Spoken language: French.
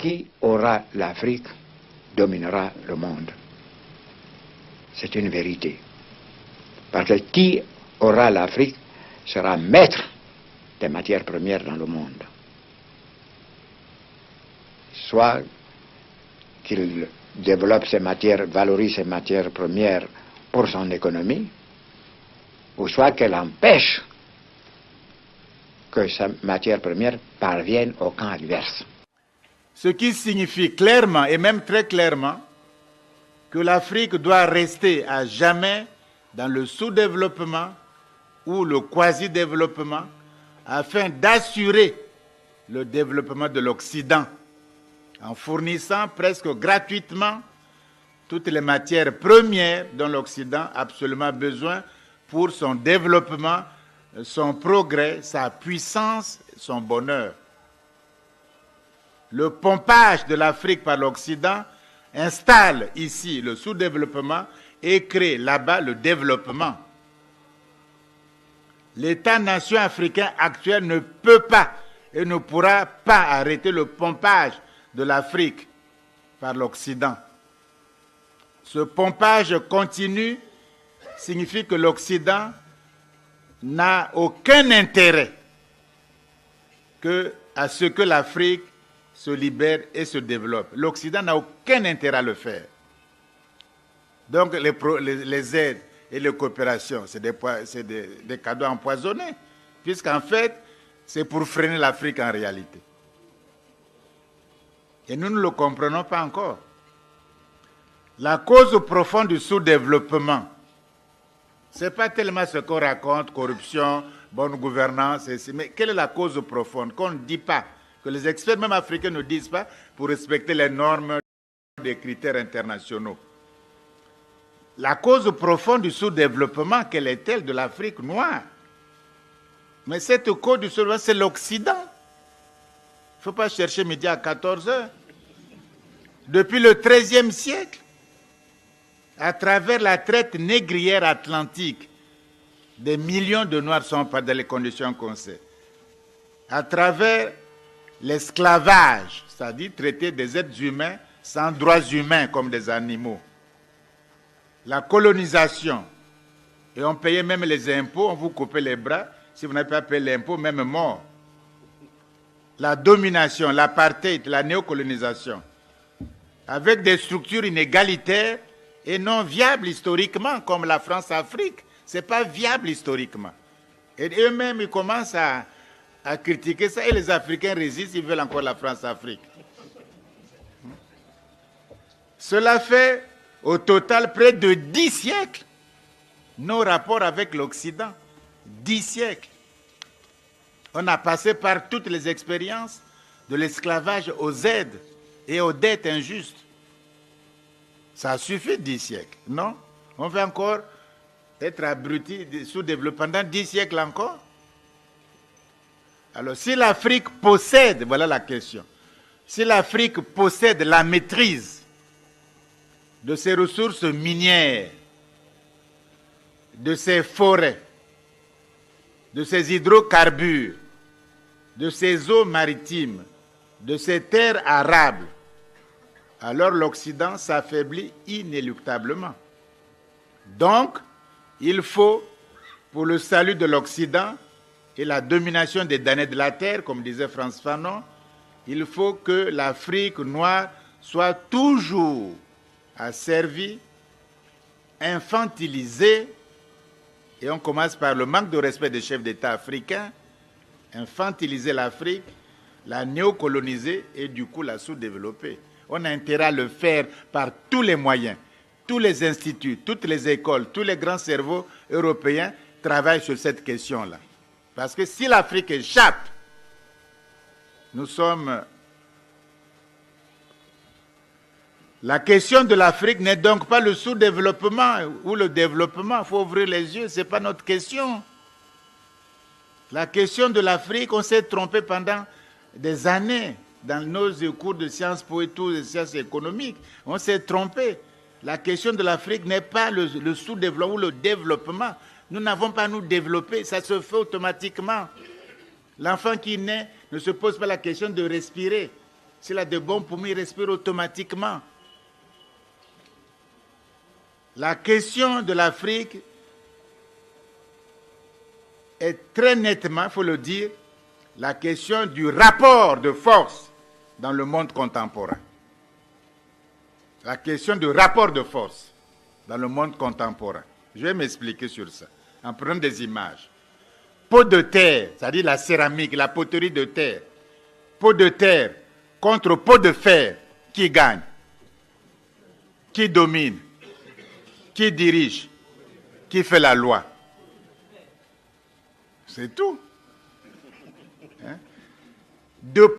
qui aura l'Afrique dominera le monde. C'est une vérité. Parce que qui aura l'Afrique sera maître des matières premières dans le monde. Soit qu'il développe ces matières, valorise ces matières premières pour son économie, ou soit qu'elle empêche que sa matière première parvienne au camp adverse. Ce qui signifie clairement, et même très clairement, que l'Afrique doit rester à jamais dans le sous-développement ou le quasi-développement afin d'assurer le développement de l'Occident en fournissant presque gratuitement toutes les matières premières dont l'Occident a absolument besoin pour son développement, son progrès, sa puissance, son bonheur. Le pompage de l'Afrique par l'Occident installe ici le sous-développement et crée là-bas le développement. L'État-nation africain actuel ne peut pas et ne pourra pas arrêter le pompage de l'Afrique par l'Occident. Ce pompage continu signifie que l'Occident n'a aucun intérêt à ce que l'Afrique se libère et se développe. L'Occident n'a aucun intérêt à le faire. Donc les aides et les coopérations, c'est des cadeaux empoisonnés, puisqu'en fait, c'est pour freiner l'Afrique en réalité. Et nous ne le comprenons pas encore. La cause profonde du sous-développement, ce n'est pas tellement ce qu'on raconte, corruption, bonne gouvernance, mais quelle est la cause profonde qu'on ne dit pas, que les experts même africains ne disent pas pour respecter les normes des critères internationaux. La cause profonde du sous-développement, quelle est-elle de l'Afrique noire? Mais cette cause du sous-développement, c'est l'Occident. Il ne faut pas chercher midi à 14 heures. Depuis le XIIIe siècle, à travers la traite négrière atlantique, des millions de Noirs sont pas dans les conditions qu'on sait. À travers l'esclavage, c'est-à-dire traiter des êtres humains sans droits humains comme des animaux. La colonisation, et on payait même les impôts, on vous coupait les bras, si vous n'avez pas payé l'impôt, même mort. La domination, l'apartheid, la néocolonisation, avec des structures inégalitaires et non viables historiquement, comme la France-Afrique. Ce n'est pas viable historiquement. Et eux-mêmes, ils commencent à critiquer ça, et les Africains résistent, ils veulent encore la France-Afrique. Cela fait au total près de 10 siècles nos rapports avec l'Occident. 10 siècles. On a passé par toutes les expériences, de l'esclavage aux aides et aux dettes injustes. Ça suffit 10 siècles, non? On veut encore être abruti, sous-développé pendant 10 siècles encore? Alors, si l'Afrique possède, voilà la question, si l'Afrique possède la maîtrise de ses ressources minières, de ses forêts, de ses hydrocarbures, de ses eaux maritimes, de ses terres arables, alors l'Occident s'affaiblit inéluctablement. Donc, il faut, pour le salut de l'Occident et la domination des damnés de la terre, comme disait Frantz Fanon, il faut que l'Afrique noire soit toujours asservie, infantilisée, et on commence par le manque de respect des chefs d'État africains, infantiliser l'Afrique, la néocoloniser et du coup la sous-développer. On a intérêt à le faire par tous les moyens. Tous les instituts, toutes les écoles, tous les grands cerveaux européens travaillent sur cette question-là. Parce que si l'Afrique échappe, nous sommes... La question de l'Afrique n'est donc pas le sous-développement ou le développement. Il faut ouvrir les yeux, ce n'est pas notre question. La question de l'Afrique, on s'est trompé pendant des années dans nos cours de sciences po et tout, de sciences économiques. On s'est trompé. La question de l'Afrique n'est pas le sous-développement ou le développement. Nous n'avons pas à nous développer, ça se fait automatiquement. L'enfant qui naît ne se pose pas la question de respirer. S'il a de bons poumons, il respire automatiquement. La question de l'Afrique est très nettement, il faut le dire, la question du rapport de force dans le monde contemporain. La question du rapport de force dans le monde contemporain. Je vais m'expliquer sur ça, en prenant des images. Pot de terre, c'est-à-dire la céramique, la poterie de terre. Pot de terre contre pot de fer, qui gagne? Qui domine? Qui dirige? Qui fait la loi? C'est tout. Hein?